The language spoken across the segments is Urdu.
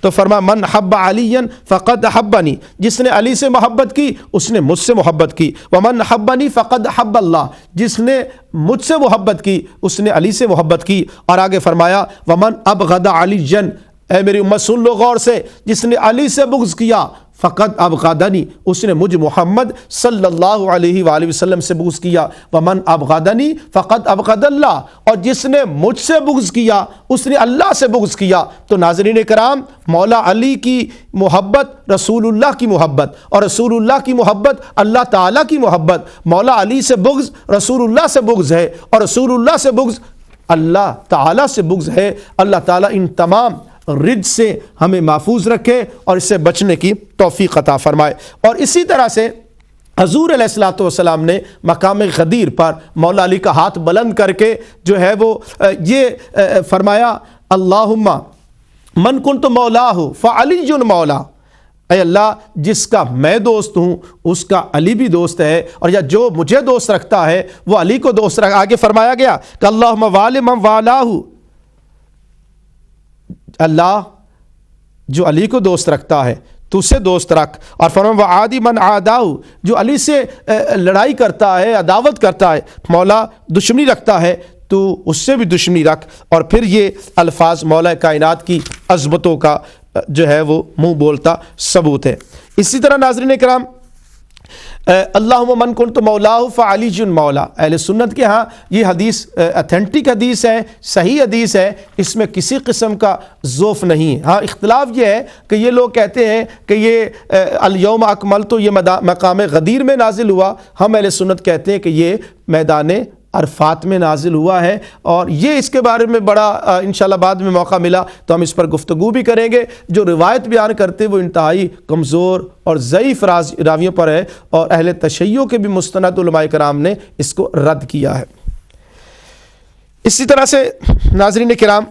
تو فرمایا من حب علی فقد حبنی، جس نے علی سے محبت کی اس نے مجھ سے محبت کی، ومن حبنی فقد حب اللہ، جس نے مجھ سے محبت کی اس نے علی سے محبت کی۔ اور آگے فرمایا ومن ابغض علی، اے میری امت سن لو غور سے، جس نے علی سے بغض کیا فقد ابغضنی، اس نے مجھ محمد صلی اللہ علیہ وآلہ وسلم سے بغض کیا، ومن ابغضنی فقد ابغض اللہ، اور جس نے مجھ سے بغض کیا اس نے اللہ سے بغض کیا۔ تو ناظرین کرام، مولا علی کی محبت رسول اللہ کی محبت، اور رسول اللہ کی محبت اللہ تعالیٰ کی محبت، مولا علی سے بغض رسول اللہ سے بغض ہے، اور رسول اللہ سے بغض اللہ تعالیٰ سے بغض ہے۔ اللہ تعالیٰ ان تمام رجس سے ہمیں محفوظ رکھے اور اس سے بچنے کی توفیق عطا فرمائے۔ اور اسی طرح سے حضور علیہ الصلوۃ والسلام نے مقام غدیر پر مولا علی کا ہاتھ بلند کر کے جو ہے وہ یہ فرمایا اللہم من کنت مولاہ فعلی مولا، اے اللہ جس کا میں دوست ہوں اس کا علی بھی دوست ہے، اور یا جو مجھے دوست رکھتا ہے وہ علی کو دوست رکھتا۔ آگے فرمایا گیا کہ اللہم والی من والاہ، اللہ جو علی کو دوست رکھتا ہے تو اسے دوست رکھ، اور فرمایا وعادی من عاداہ، جو علی سے لڑائی کرتا ہے عداوت کرتا ہے مولا دشمنی رکھتا ہے تو اس سے بھی دشمنی رکھ۔ اور پھر یہ الفاظ مولا کائنات کی عظمتوں کا جو ہے وہ منہ بولتا ثبوت ہے۔ اسی طرح ناظرین کرام، اللہم من کنت مولاہ فعلی مولا، اہل سنت کے ہاں یہ حدیث اتھینٹک حدیث ہے، صحیح حدیث ہے، اس میں کسی قسم کا ذوف نہیں ہے۔ ہاں اختلاف یہ ہے کہ یہ لوگ کہتے ہیں کہ یہ الیوم اکملت یہ مقام غدیر میں نازل ہوا، ہم اہل سنت کہتے ہیں کہ یہ میدان عرفات میں نازل ہوا ہے، اور یہ اس کے بارے میں بڑا انشاءاللہ بعد میں موقع ملا تو ہم اس پر گفتگو بھی کریں گے۔ جو روایت بیان کرتے وہ انتہائی کمزور اور ضعیف راویوں پر ہے، اور اہل تشیع کے بھی مستند علماء کرام نے اس کو رد کیا ہے۔ اسی طرح سے ناظرین کرام،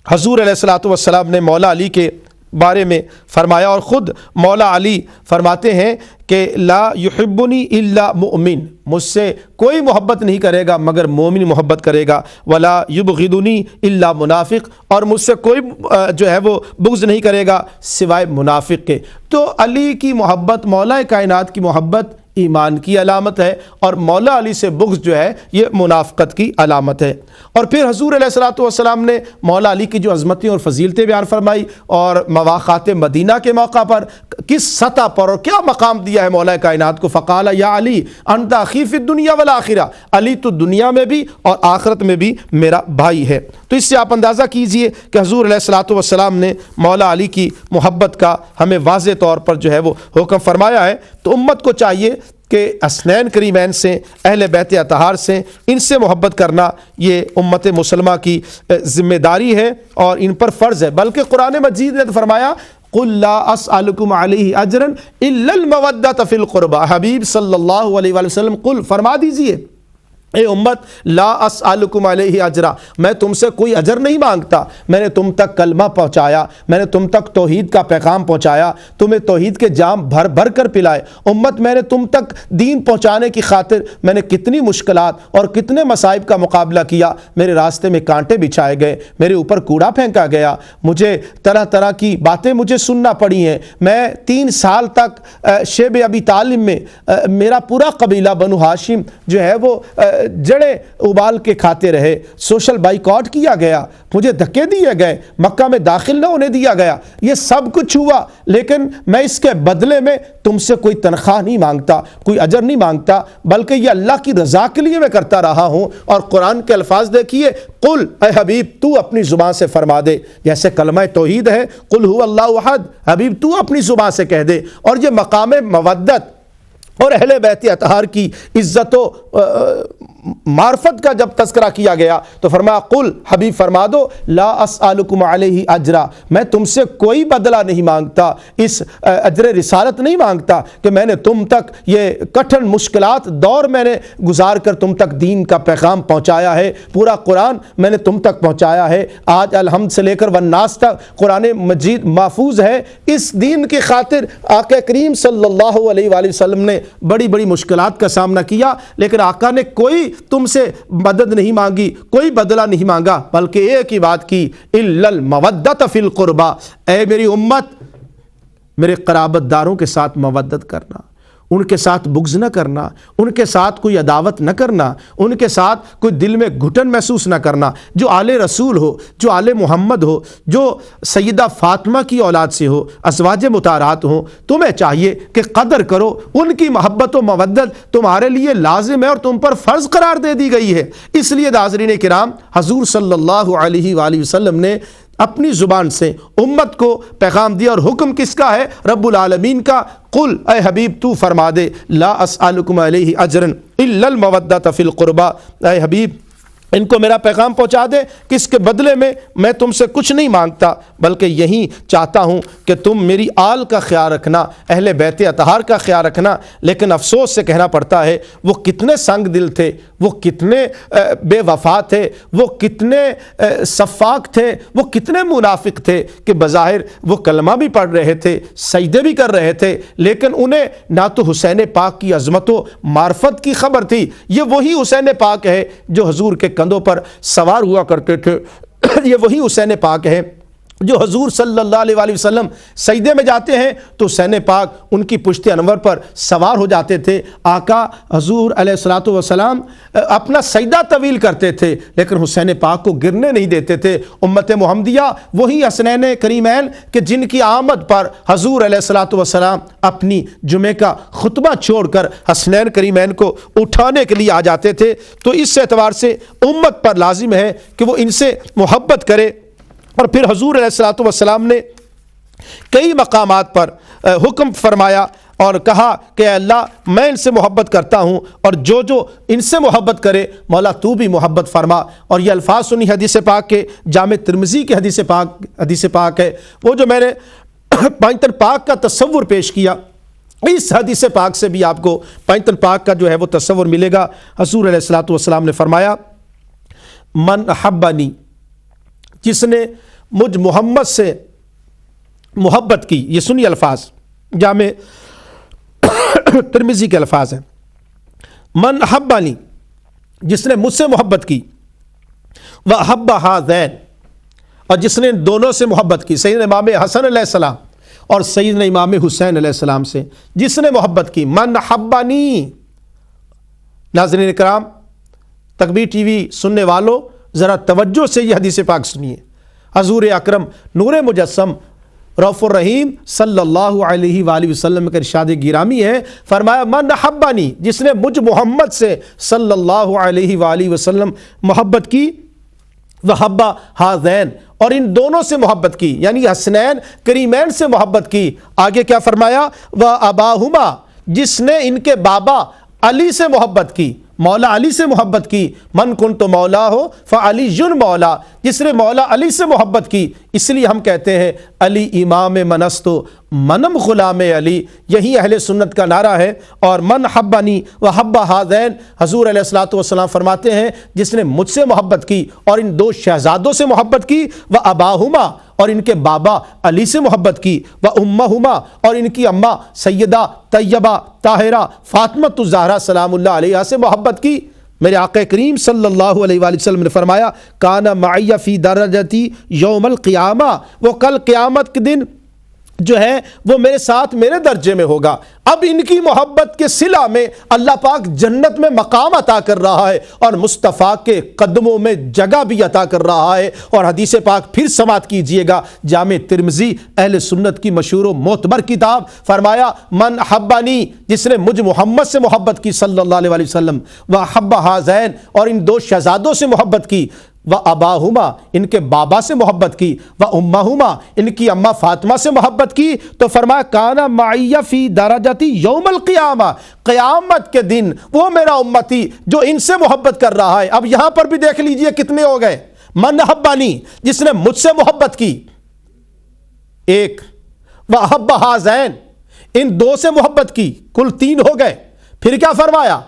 حضور علیہ الصلوۃ والسلام نے مولا علی کے بارے میں فرمایا، اور خود مولا علی فرماتے ہیں کہ لا یحبنی الا مؤمن، مجھ سے کوئی محبت نہیں کرے گا مگر مومن محبت کرے گا، ولا یبغضنی الا منافق، اور مجھ سے کوئی جو ہے وہ بغض نہیں کرے گا سوائے منافق کے۔ تو علی کی محبت، مولا کائنات کی محبت ایمان کی علامت ہے، اور مولا علی سے بغض جو ہے یہ منافقت کی علامت ہے۔ اور پھر حضور علیہ الصلوۃ والسلام نے مولا علی کی جو عظمتیں اور فضیلتیں بیان فرمائی، اور مواقعات مدینہ کے موقع پر کس سطح پر اور کیا مقام دیا ہے مولا کائنات کو، فقال یا علی انت اخی فی الدنیا والآخرہ، علی تو دنیا میں بھی اور آخرت میں بھی میرا بھائی ہے۔ تو اس سے آپ اندازہ کیجئے کہ حضور علیہ الصلوۃ والسلام نے مولا علی کی محبت کا ہمیں واضح طور پر جو ہے وہ حکم فرمایا ہے۔ تو امت کو چاہیے کہ حسنین کریمین سے، اہل بیت اطہار سے، ان سے محبت کرنا یہ امت مسلمہ کی ذمہ داری ہے اور ان پر فرض ہے۔ بلکہ قرآن مجید نے تو فرمایا قُلْ لَا أَسْأَلُكُمْ عَلَيْهِ أَجْرًا إِلَّا الْمَوَدَّةَ فِي الْقُرْبَى، حبیب صلی اللہ علیہ وآلہ وسلم قل فرما دیجئے اے امت لا اسألکم علیہ اجرا، میں تم سے کوئی اجر نہیں مانگتا، میں نے تم تک کلمہ پہنچایا، میں نے تم تک توحید کا پیغام پہنچایا، تمہیں توحید کے جام بھر بھر کر پلائے۔ امت میں نے تم تک دین پہنچانے کی خاطر میں نے کتنی مشکلات اور کتنے مصائب کا مقابلہ کیا، میرے راستے میں کانٹے بچھائے گئے، میرے اوپر کوڑا پھینکا گیا، مجھے طرح طرح کی باتیں مجھے سننا پڑی ہیں، میں 3 سال تک شیب ابی طالب میں میرا پورا قبیلہ بنو ہاشم جو ہے وہ جڑے ابال کے کھاتے رہے، سوشل بائیکاٹ کیا گیا، مجھے دھکے دیے گئے، مکہ میں داخل نہ ہونے دیا گیا، یہ سب کچھ ہوا، لیکن میں اس کے بدلے میں تم سے کوئی تنخواہ نہیں مانگتا، کوئی اجر نہیں مانگتا، بلکہ یہ اللہ کی رضا کے لیے میں کرتا رہا ہوں۔ اور قرآن کے الفاظ دیکھیے، قل اے حبیب تو اپنی زبان سے فرما دے، جیسے کلمہ توحید ہے قل هو اللہ احد، حبیب تو اپنی زبان سے کہہ دے۔ اور یہ مقام مودت اور اہل بیت اطہار کی عزت و معرفت کا جب تذکرہ کیا گیا تو فرمایا قل حبیب فرما دو لا اسألکم علیہ اجرا، میں تم سے کوئی بدلہ نہیں مانگتا، اس اجر رسالت نہیں مانگتا کہ میں نے تم تک یہ کٹھن مشکلات دور میں نے گزار کر تم تک دین کا پیغام پہنچایا ہے، پورا قرآن میں نے تم تک پہنچایا ہے، آج الحمد سے لے کر والناس تک قرآن مجید محفوظ ہے۔ اس دین کی خاطر آقا کریم صلی اللہ علیہ وآلہ وسلم نے بڑی بڑی مشکلات کا سامنا کیا، لیکن آقا نے کوئی تم سے مدد نہیں مانگی، کوئی بدلہ نہیں مانگا، بلکہ ایک ہی بات کی، الا المودۃ فی القربى، اے میری امت میرے قرابت داروں کے ساتھ مودت کرنا، ان کے ساتھ بغض نہ کرنا، ان کے ساتھ کوئی عداوت نہ کرنا، ان کے ساتھ کوئی دل میں گھٹن محسوس نہ کرنا۔ جو آل رسول ہو، جو آل محمد ہو، جو سیدہ فاطمہ کی اولاد سے ہو، ازواج مطہرات ہوں، تمہیں چاہیے کہ قدر کرو، ان کی محبت و مودت تمہارے لیے لازم ہے اور تم پر فرض قرار دے دی گئی ہے۔ اس لیے ناظرین کرام، حضور صلی اللہ علیہ وآلہ وسلم نے اپنی زبان سے امت کو پیغام دیا، اور حکم کس کا ہے؟ رب العالمین کا۔ قل، اے حبیب تو فرما دے، لا اسألکم علیہ اجرا الا المودۃ فی القربى، اے حبیب ان کو میرا پیغام پہنچا دے کہ اس کے بدلے میں تم سے کچھ نہیں مانگتا، بلکہ یہی چاہتا ہوں کہ تم میری آل کا خیال رکھنا، اہل بیت اطہار کا خیال رکھنا۔ لیکن افسوس سے کہنا پڑتا ہے، وہ کتنے سنگ دل تھے، وہ کتنے بے وفا تھے، وہ کتنے سفاک تھے، وہ کتنے منافق تھے کہ بظاہر وہ کلمہ بھی پڑھ رہے تھے، سجدے بھی کر رہے تھے، لیکن انہیں نہ تو حسین پاک کی عظمت و معرفت کی خبر تھی۔ یہ وہی حسین پاک ہے جو حضور کے کندھوں پر سوار ہوا کرتے تھے، یہ وہی حسین پاک ہے جو حضور صلی اللہ علیہ وآلہ وسلم سجدے میں جاتے ہیں تو حسین پاک ان کی پشت انور پر سوار ہو جاتے تھے۔ آقا حضور علیہ الصلوۃ والسلام اپنا سجدہ طویل کرتے تھے لیکن حسین پاک کو گرنے نہیں دیتے تھے۔ امت محمدیہ وہی حسنین کریمین کہ جن کی آمد پر حضور علیہ الصلوۃ والسلام اپنی جمعے کا خطبہ چھوڑ کر حسنین کریمین کو اٹھانے کے لیے آ جاتے تھے۔ تو اس اعتبار سے امت پر لازم ہے کہ وہ ان سے محبت کرے۔ اور پھر حضور علیہ الصلوۃ والسلام نے کئی مقامات پر حکم فرمایا اور کہا کہ اے اللہ میں ان سے محبت کرتا ہوں، اور جو ان سے محبت کرے مولا تو بھی محبت فرما۔ اور یہ الفاظ سنی حدیث پاک کے، جامع ترمذی کی حدیث پاک ہے۔ وہ جو میں نے پائنتن پاک کا تصور پیش کیا، اس حدیث پاک سے بھی آپ کو پائنتن پاک کا جو ہے وہ تصور ملے گا۔ حضور علیہ الصلوۃ والسلام نے فرمایا، من احبنی، جس نے مجھ محمد سے محبت کی، یہ سنی الفاظ جامع ترمذی کے الفاظ ہیں، من احبنی، جس نے مجھ سے محبت کی، وَأَحَبَّ هَذَيْنِ، اور جس نے دونوں سے محبت کی، سیدنا امام حسن علیہ السلام اور سیدنا امام حسین علیہ السلام سے جس نے محبت کی، من احبنی۔ ناظرین کرام، تکبیر ٹی وی سننے والوں ذرا توجہ سے یہ حدیث پاک سنیے۔ حضور اکرم نور مجسم رؤوف الرحیم صلی اللہ علیہ وآلہ وسلم کا ارشاد گرامی ہے، فرمایا من احبنی، جس نے مجھ محمد سے صلی اللہ علیہ وآلہ وسلم محبت کی، وحب ہذین، اور ان دونوں سے محبت کی، یعنی حسنین کریمین سے محبت کی۔ آگے کیا فرمایا، واباہما، جس نے ان کے بابا علی سے محبت کی، مولا علی سے محبت کی، من کنت مولا ہو فعلی مولا، جس نے مولا علی سے محبت کی۔ اس لیے ہم کہتے ہیں علی امام منستو منم غلام علی، یہی اہل سنت کا نعرہ ہے۔ اور من حبنی وحب ہذین، حضور علیہ الصلوۃ والسلام فرماتے ہیں جس نے مجھ سے محبت کی اور ان دو شہزادوں سے محبت کی، واباہما، اور ان کے بابا علی سے محبت کی، وامہما، اور ان کی اماں سیدہ طیبہ طاہرہ فاطمۃ الزہرا سلام اللہ علیہا سے محبت کی۔ میرے آقا کریم صلی اللہ علیہ وآلہ وسلم نے فرمایا، کان معی فی درجتی یوم القیامہ، وہ کل قیامت کے دن جو ہے وہ میرے ساتھ میرے درجے میں ہوگا۔ اب ان کی محبت کے صلہ میں اللہ پاک جنت میں مقام عطا کر رہا ہے اور مصطفیٰ کے قدموں میں جگہ بھی عطا کر رہا ہے۔ اور حدیث پاک پھر سماعت کیجئے گا، جامع ترمذی اہل سنت کی مشہور و معتبر کتاب، فرمایا من حبنی، جس نے مجھ محمد سے محبت کی صلی اللہ علیہ وسلم، وحب ہذین، اور ان دو شہزادوں سے محبت کی، واباہما، ان کے بابا سے محبت کی، وامہما، ان کی اماں فاطمہ سے محبت کی، تو فرمایا کان معی فی درجتی یوم القیامہ، قیامت کے دن وہ میرا امتی جو ان سے محبت کر رہا ہے۔ اب یہاں پر بھی دیکھ لیجئے کتنے ہو گئے، من حبنی، جس نے مجھ سے محبت کی، ایک، وحب ہذین، ان دو سے محبت کی، کل تین ہو گئے۔ پھر کیا فرمایا،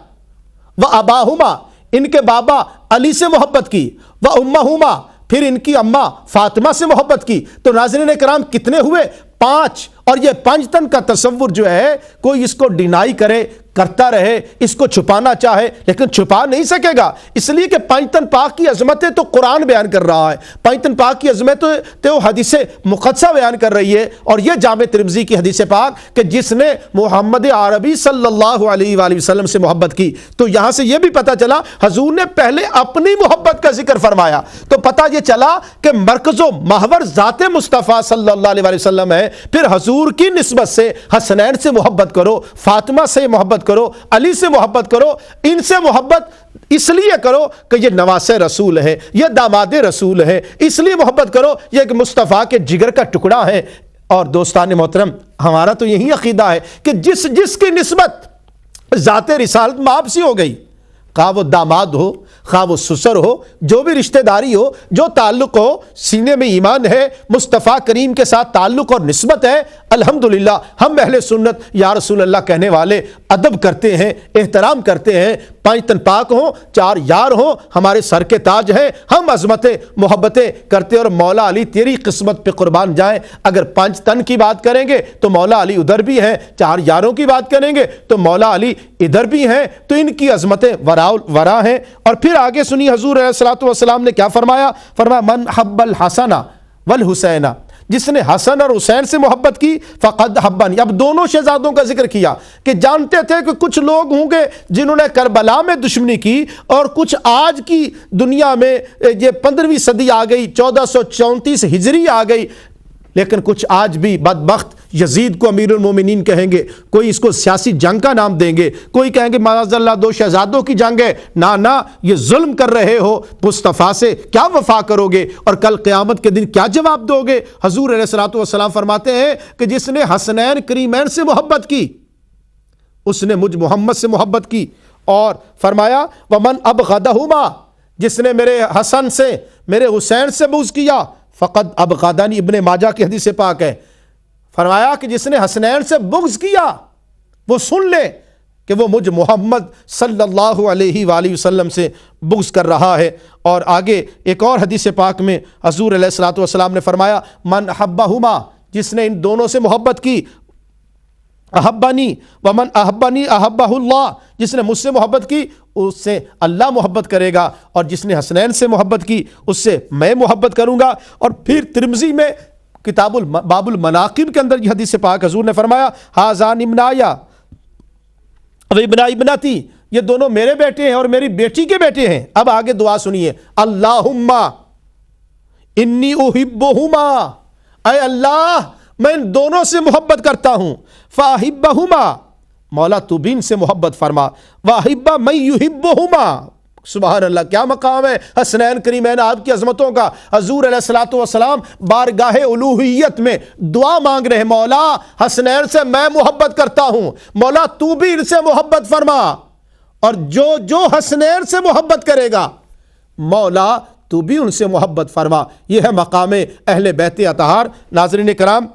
واباہما، ان کے بابا علی سے محبت کی، وامہما، پھر ان کی اماں فاطمہ سے محبت کی۔ تو ناظرین کرام کتنے ہوئے، 5، اور یہ پانچ تن کا تصور جو ہے کوئی اس کو ڈینائی کرے، کرتا رہے، اس کو چھپانا چاہے لیکن چھپا نہیں سکے گا، اس لیے کہ پانچ تن پاک کی عظمتیں تو قرآن بیان کر رہا ہے، پانچ تن پاک کی عظمتیں تو حدیث مقدسہ بیان کر رہی ہے، اور یہ جامع ترمذی کی حدیث پاک کہ جس نے محمد عربی صلی اللہ علیہ وآلہ وسلم سے محبت کی، تو یہاں سے یہ بھی پتہ چلا حضور نے پہلے اپنی محبت کا ذکر فرمایا، تو پتہ یہ چلا کہ مرکز و محور ذات مصطفیٰ صلی اللہ علیہ وآلہ وسلم ہے، پھر حضور کی نسبت سے حسنین سے محبت کرو، فاطمہ سے محبت کرو، علی سے محبت کرو، ان سے محبت اس لیے کرو کہ یہ نواسے رسول ہے، یہ داماد رسول ہے، اس لیے محبت کرو یہ کہ مصطفیٰ کے جگر کا ٹکڑا ہے۔ اور دوستان محترم، ہمارا تو یہی عقیدہ ہے کہ جس کی نسبت ذات رسالت میں آپ سے ہو گئی، خواہ وہ داماد ہو، خواہ وہ سسر ہو، جو بھی رشتہ داری ہو، جو تعلق ہو، سینے میں ایمان ہے، مصطفیٰ کریم کے ساتھ تعلق اور نسبت ہے، الحمدللہ ہم اہل سنت یا رسول اللہ کہنے والے ادب کرتے ہیں، احترام کرتے ہیں، پانچ تن پاک ہوں، چار یار ہوں، ہمارے سر کے تاج ہیں، ہم عظمتیں محبتیں کرتے ہیں، اور مولا علی تیری قسمت پہ قربان جائیں۔ اگر پانچ تن کی بات کریں گے تو مولا علی ادھر بھی ہیں، چار یاروں کی بات کریں گے تو مولا علی ادھر بھی ہیں، تو ان کی عظمتیں ورا ہیں۔ اور پھر آگے سنی حضور علیہ الصلوۃ والسلام نے کیا فرمایا؟ فرمایا من حب الحسن والحسین، جس نے حسن اور حسین سے محبت کی فقد حبنی۔ اب دونوں شہزادوں کا ذکر کیا کہ جانتے تھے کہ کچھ لوگ ہوں گے جنہوں نے کربلا میں دشمنی کی، اور کچھ آج کی دنیا میں یہ 15ویں صدی آ گئی، 1434 ہجری آ گئی، لیکن کچھ آج بھی بدبخت یزید کو امیر المومنین کہیں گے، کوئی اس کو سیاسی جنگ کا نام دیں گے، کوئی کہیں گے معاذ اللہ دو شہزادوں کی جنگ ہے، نہ یہ ظلم کر رہے ہو، مصطفیٰ سے کیا وفا کرو گے اور کل قیامت کے دن کیا جواب دو گے؟ حضور علیہ الصلوۃ والسلام فرماتے ہیں کہ جس نے حسنین کریمین سے محبت کی اس نے مجھ محمد سے محبت کی، اور فرمایا ومن ابغضہما، جس نے میرے حسن سے میرے حسین سے بغض کیا فقد ابغضنی، ابن ماجہ کی حدیث پاک ہے، فرمایا کہ جس نے حسنین سے بغض کیا وہ سن لے کہ وہ مجھ محمد صلی اللہ علیہ وآلہ وسلم سے بغض کر رہا ہے۔ اور آگے ایک اور حدیث پاک میں حضور علیہ الصلوۃ والسلام نے فرمایا من احبہما، جس نے ان دونوں سے محبت کی، احبنی ومن احبنی احبہ اللہ، جس نے مجھ سے محبت کی اس سے اللہ محبت کرے گا، اور جس نے حسنین سے محبت کی اس سے میں محبت کروں گا۔ اور پھر ترمذی میں کتاب باب المناقب کے اندر یہ حدیث پاک حضور نے فرمایا ہذان ابنایا و ابنا ابنتی، یہ دونوں میرے بیٹے ہیں اور میری بیٹی کے بیٹے ہیں۔ اب آگے دعا سنیے، اللہم انی احبہما، اے اللہ میں ان دونوں سے محبت کرتا ہوں، فاحبہما، مولا تو بھی ان سے محبت فرما، واحب من یحبہما، سبحان اللہ کیا مقام ہے حسنین کریمین آپ کی عظمتوں کا۔ حضور علیہ الصلوۃ والسلام بارگاہ الوہیت میں دعا مانگ رہے، مولا حسنین سے میں محبت کرتا ہوں، مولا تو بھی ان سے محبت فرما، اور جو حسنین سے محبت کرے گا مولا تو بھی ان سے محبت فرما۔ یہ ہے مقام اہل بیت اطہار۔ ناظرین کرام،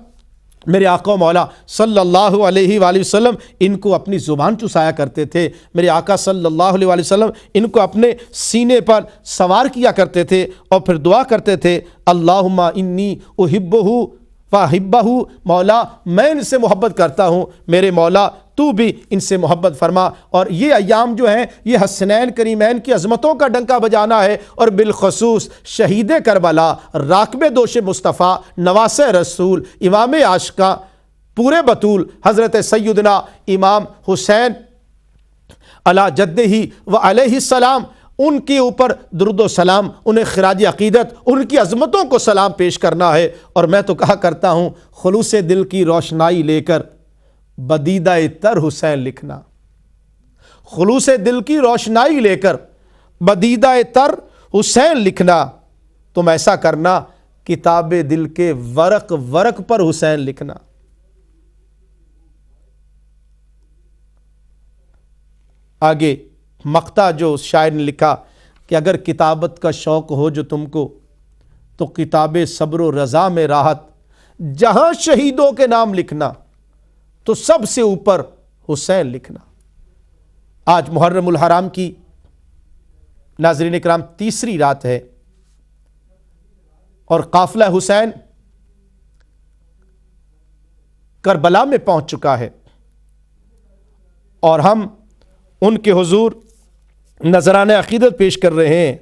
میرے آقا و مولا صلی اللہ علیہ وآلہ وسلم ان کو اپنی زبان چسایا کرتے تھے، میرے آقا صلی اللہ علیہ وآلہ وسلم ان کو اپنے سینے پر سوار کیا کرتے تھے، اور پھر دعا کرتے تھے اللہم انی احبہ فاحبہ، مولا میں ان سے محبت کرتا ہوں، میرے مولا تو بھی ان سے محبت فرما۔ اور یہ ایام جو ہیں یہ حسنین کریمین کی عظمتوں کا ڈنکا بجانا ہے، اور بالخصوص شہید کربلا، راکب دوش مصطفیٰ، نواس رسول، امام عاشقاں، پورے بطول حضرت سیدنا امام حسین علی جدہ و علیہ السلام، ان کے اوپر درود و سلام، انہیں خراج عقیدت، ان کی عظمتوں کو سلام پیش کرنا ہے۔ اور میں تو کہا کرتا ہوں خلوص دل کی روشنائی لے کر بدیدہ تر حسین لکھنا، خلوص دل کی روشنائی لے کر بدیدہ تر حسین لکھنا، تم ایسا کرنا کتاب دل کے ورق ورق پر حسین لکھنا۔ آگے مقطع جو شاعر نے لکھا کہ اگر کتابت کا شوق ہو جو تم کو تو کتاب صبر و رضا میں راحت، جہاں شہیدوں کے نام لکھنا تو سب سے اوپر حسین لکھنا۔ آج محرم الحرام کی ناظرین کرام تیسری رات ہے، اور قافلہ حسین کربلا میں پہنچ چکا ہے، اور ہم ان کے حضور نذرانہ عقیدت پیش کر رہے ہیں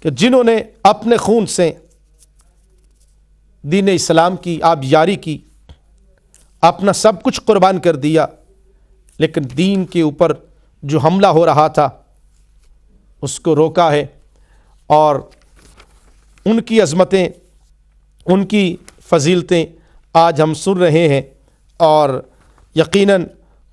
کہ جنہوں نے اپنے خون سے دین اسلام کی آبیاری کی، اپنا سب کچھ قربان کر دیا، لیکن دین کے اوپر جو حملہ ہو رہا تھا اس کو روکا ہے، اور ان کی عظمتیں، ان کی فضیلتیں آج ہم سن رہے ہیں، اور یقیناً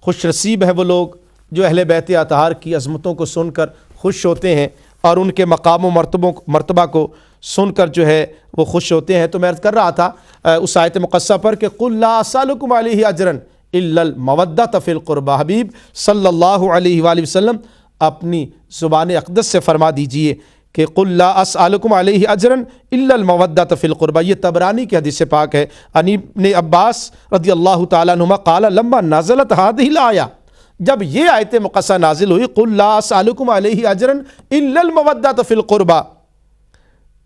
خوش نصیب ہیں وہ لوگ جو اہل بیت اطہار کی عظمتوں کو سن کر خوش ہوتے ہیں اور ان کے مقام و مرتبہ کو سن کر جو ہے وہ خوش ہوتے ہیں۔ تو میں عرض کر رہا تھا اس آیت مقدسہ پر کہ قُلْ لَا أَسْأَلُكُمْ عَلَيْهِ أَجْرًا إِلَّا الْمَوَدَّةَ فِي الْقُرْبَى، حبیب صلی اللہ علیہ وآلہ وسلم اپنی زبان اقدس سے فرما دیجئے کہ قُلْ لَا أَسْأَلُكُمْ عَلَيْهِ أَجْرًا إِلَّا الْمَوَدَّةَ فِي الْقُرْبَى، یہ طبرانی کی حدیث پاک ہے۔ عن ابن عباس رضی اللہ تعالیٰ عنہما قال لما نزلت هذه الآیہ، جب یہ آیت مقدسہ نازل ہوئی قُلْ لَا أَسْأَلُكُمْ عَلَيْهِ أَجْرًا إِلَّا الْمَوَدَّةَ فِي الْقُرْبَى،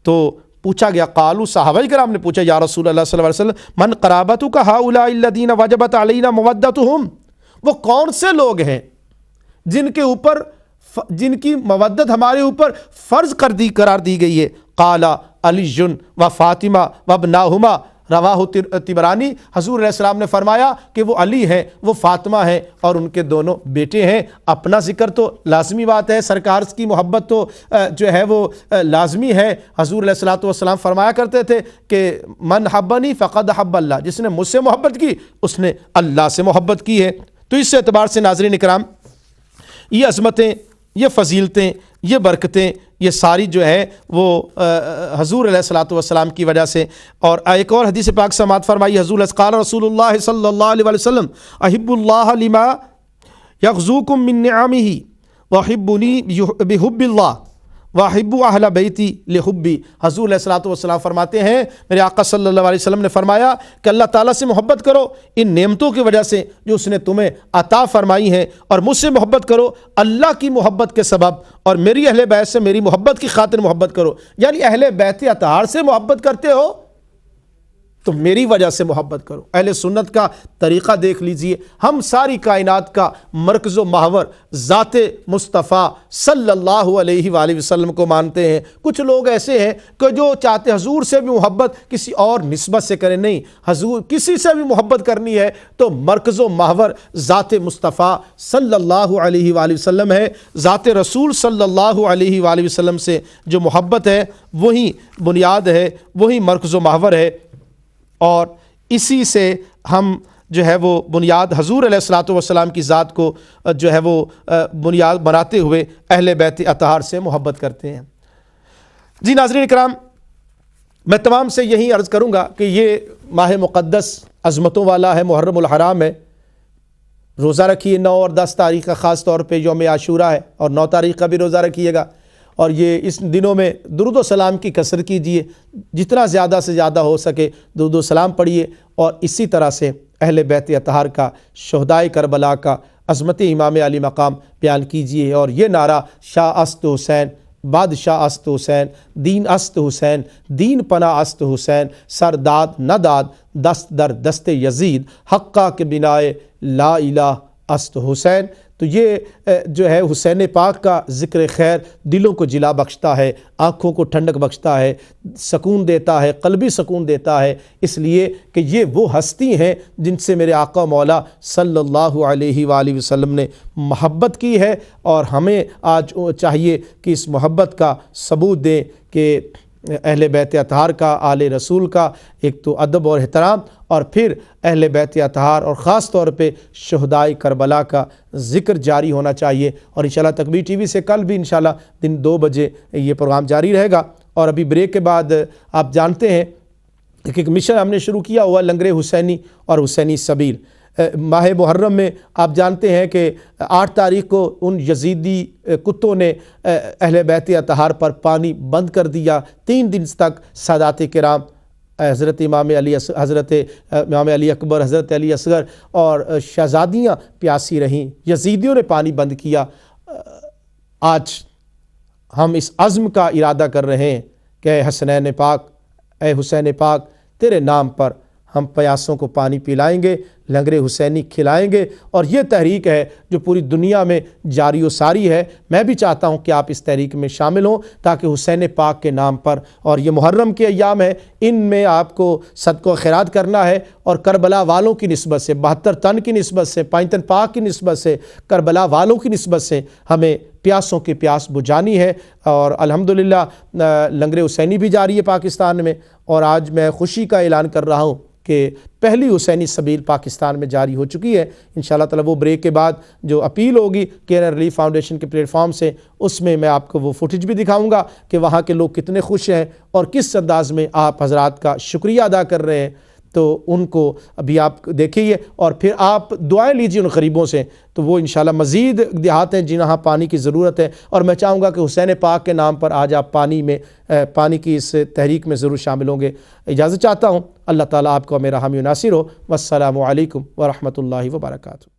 تو پوچھا گیا، قالوا صحابہ کرام نے پوچھا یا رسول اللہ صلی اللہ علیہ وسلم من قرابتک هؤلاء الذین وجبت علینا مودتهم، وہ کون سے لوگ ہیں جن کے اوپر جن کی مودت ہمارے اوپر فرض قرار دی گئی ہے؟ قال علی و فاطمہ و ابناہما، رواہ طبرانی، حضور علیہ السلام نے فرمایا کہ وہ علی ہیں، وہ فاطمہ ہیں، اور ان کے دونوں بیٹے ہیں۔ اپنا ذکر تو لازمی بات ہے، سرکار کی محبت تو جو ہے وہ لازمی ہے۔ حضور علیہ السلام فرمایا کرتے تھے کہ من حبنی فقد حب اللہ، جس نے مجھ سے محبت کی اس نے اللہ سے محبت کی ہے۔ تو اس اعتبار سے ناظرین اکرام، یہ عظمتیں، یہ فضیلتیں، یہ برکتیں، یہ ساری جو ہے وہ حضور علیہ السلام کی وجہ سے۔ اور ایک اور حدیث پاک سماعت فرمائی، حضور قال رسول اللہ صلی اللہ علیہ وسلم احب اللہ لما یغزوکم من نعمہ وحبنی بحب اللہ واحب اہل بیتی لحبی۔ حضور علیہ السلام فرماتے ہیں، میرے آقا صلی اللہ علیہ وسلم نے فرمایا کہ اللہ تعالیٰ سے محبت کرو ان نعمتوں کی وجہ سے جو اس نے تمہیں عطا فرمائی ہیں، اور مجھ سے محبت کرو اللہ کی محبت کے سبب، اور میری اہل بیت سے میری محبت کی خاطر محبت کرو۔ یعنی اہل بیت اطہار سے محبت کرتے ہو تو میری وجہ سے محبت کرو۔ اہل سنت کا طریقہ دیکھ لیجئے، ہم ساری کائنات کا مرکز و محور ذات مصطفیٰ صلی اللہ علیہ وآلہ وسلم کو مانتے ہیں۔ کچھ لوگ ایسے ہیں کہ جو چاہتے حضور سے بھی محبت کسی اور نسبت سے کریں، نہیں، حضور کسی سے بھی محبت کرنی ہے تو مرکز و محور ذات مصطفیٰ صلی اللہ علیہ وآلہ وسلم ہے۔ ذات رسول صلی اللہ علیہ وآلہ وسلم سے جو محبت ہے وہی بنیاد ہے، وہی مرکز و محور ہے، اور اسی سے ہم جو ہے وہ بنیاد حضور علیہ السلام کی ذات کو جو ہے وہ بنیاد بناتے ہوئے اہل بیت اطہار سے محبت کرتے ہیں۔ جی ناظرین اکرام، میں تمام سے یہی عرض کروں گا کہ یہ ماہ مقدس عظمتوں والا ہے، محرم الحرام ہے۔ روزہ رکھیے 9 اور 10 تاریخ کا، خاص طور پہ یوم عاشورہ ہے، اور 9 تاریخ کا بھی روزہ رکھیے گا، اور یہ اس دنوں میں درود و سلام کی کثرت کیجیے، جتنا زیادہ سے زیادہ ہو سکے درود و سلام پڑھیے، اور اسی طرح سے اہل بیت اطہار کا، شہدائے کربلا کا، عظمت امام علی مقام بیان کیجیے، اور یہ نعرہ شاہ است حسین، بادشاہ است حسین، دین است حسین، دین پناہ است حسین، سر داد نہ داد دست در دست یزید، حقہ کے بنائے لا الہ است حسین۔ تو یہ جو ہے حسین پاک کا ذکر خیر دلوں کو جلا بخشتا ہے، آنکھوں کو ٹھنڈک بخشتا ہے، سکون دیتا ہے، قلبی سکون دیتا ہے، اس لیے کہ یہ وہ ہستی ہیں جن سے میرے آقا مولا صلی اللہ علیہ وآلہ وسلم نے محبت کی ہے، اور ہمیں آج چاہیے کہ اس محبت کا ثبوت دیں کہ اہل بیت اطہار کا، آل رسول کا ایک تو ادب اور احترام، اور پھر اہل بیت اطہار اور خاص طور پہ شہدائے کربلا کا ذکر جاری ہونا چاہیے۔ اور انشاءاللہ تکبیر ٹی وی سے کل بھی انشاءاللہ دن 2 بجے یہ پروگرام جاری رہے گا۔ اور ابھی بریک کے بعد آپ جانتے ہیں کہ ایک مشن ہم نے شروع کیا ہوا، لنگر حسینی اور حسینی سبیل۔ ماہ محرم میں آپ جانتے ہیں کہ 8 تاریخ کو ان یزیدی کتوں نے اہل بیت اطہار پر پانی بند کر دیا، 3 دن تک سادات کرام حضرت امام علی اکبر، حضرت علی اصغر اور شہزادیاں پیاسی رہیں، یزیدیوں نے پانی بند کیا۔ آج ہم اس عزم کا ارادہ کر رہے ہیں کہ اے حسنین پاک، اے حسین پاک، تیرے نام پر ہم پیاسوں کو پانی پلائیں گے، لنگر حسینی کھلائیں گے، اور یہ تحریک ہے جو پوری دنیا میں جاری و ساری ہے۔ میں بھی چاہتا ہوں کہ آپ اس تحریک میں شامل ہوں تاکہ حسین پاک کے نام پر، اور یہ محرم کے ایام ہے، ان میں آپ کو صدقہ و خیرات کرنا ہے، اور کربلا والوں کی نسبت سے، 72 تن کی نسبت سے، 5 تن پاک کی نسبت سے، کربلا والوں کی نسبت سے ہمیں پیاسوں کی پیاس بجھانی ہے۔ اور الحمدللہ لنگر حسینی بھی جاری ہے پاکستان میں، اور آج میں خوشی کا اعلان کر رہا ہوں کہ پہلی حسینی سبیل پاکستان میں جاری ہو چکی ہے۔ انشاءاللہ تعالی وہ بریک کے بعد جو اپیل ہوگی کیئر ریلیف فاؤنڈیشن کے پلیٹ فارم سے، اس میں آپ کو وہ فوٹیج بھی دکھاؤں گا کہ وہاں کے لوگ کتنے خوش ہیں اور کس انداز میں آپ حضرات کا شکریہ ادا کر رہے ہیں۔ تو ان کو ابھی آپ دیکھیے، اور پھر آپ دعائیں لیجیے ان غریبوں سے، تو وہ انشاءاللہ مزید دیہات ہیں جنہاں پانی کی ضرورت ہے، اور میں چاہوں گا کہ حسین پاک کے نام پر آج آپ پانی کی اس تحریک میں ضرور شامل ہوں گے۔ اجازت چاہتا ہوں، اللہ تعالیٰ آپ کو میرا حامی و ناصر ہو۔ والسلام علیکم ورحمۃ اللہ وبرکاتہ۔